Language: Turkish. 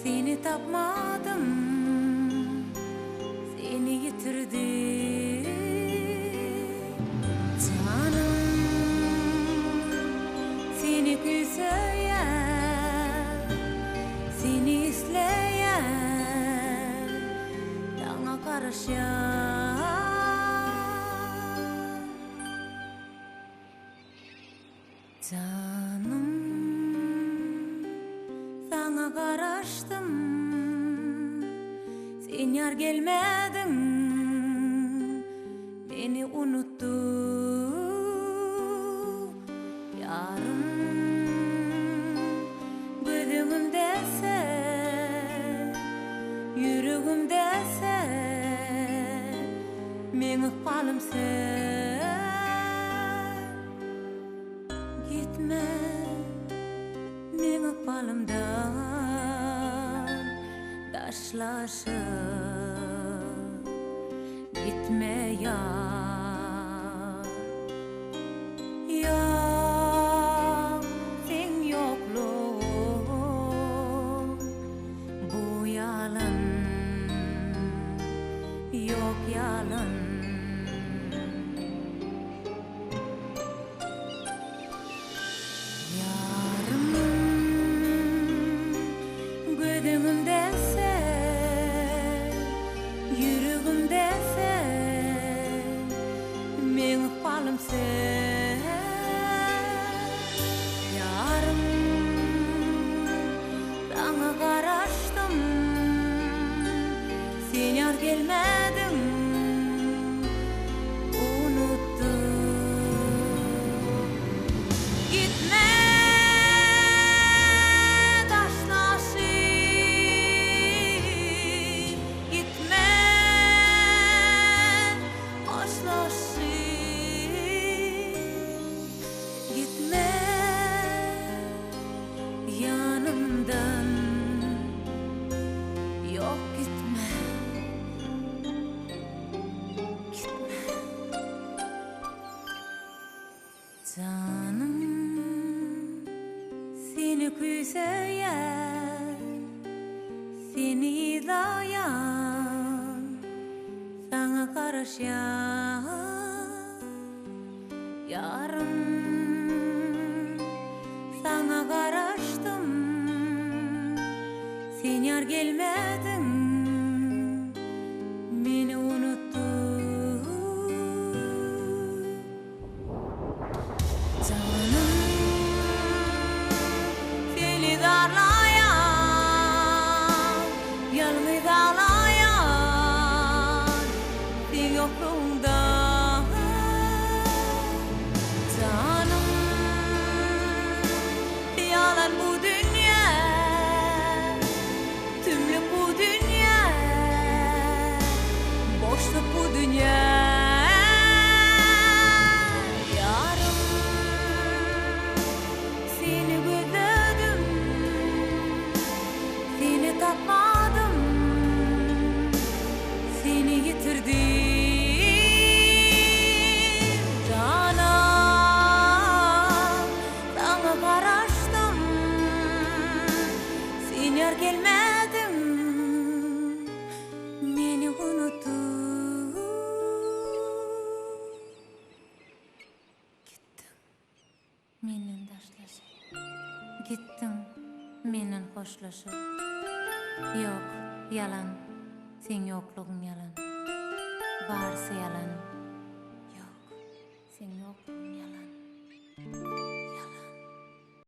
Seni tapmadım, seni yitirdim canım. Seni güzeyen, seni isleyen, dağına karışan canım. Sana karıştım, sen yar gelmedin, beni unuttun yarım. Gözümde sen, yüreğimde sen, men ıkbalım sen. Gitme men ıkbalımdan taşlaşıp, gitme yar. Yok, sen yokluğun bu yalan, yok yalan. Gözümde sen, yüreğimde sen, men ıkbalım sen. Yarım, sana karıştım, sen yar gelmedin, unuttun. Gitme yanımdan, yok gitme, gitme canım. Seni güzeyen, seni ilayan, sana karışan yarım. Sana karıştım, sen yar gelmedin, beni unuttun canım. Seni darlayan, yalnız ağlayan, sen yokluğunda canım. Yalan bu dünya, tümlük bu dünya, boşluk bu dünya. Yarım, seni gözledim, seni tapmadım, seni yitirdim canım. Sana karıştım, sen yar gelmedin, beni unuttun. Gittin, menden taşlaşıp, gittin, menden hoşlaşıp. Yok, yalan, sen yokluğun yalan, barsı yalan.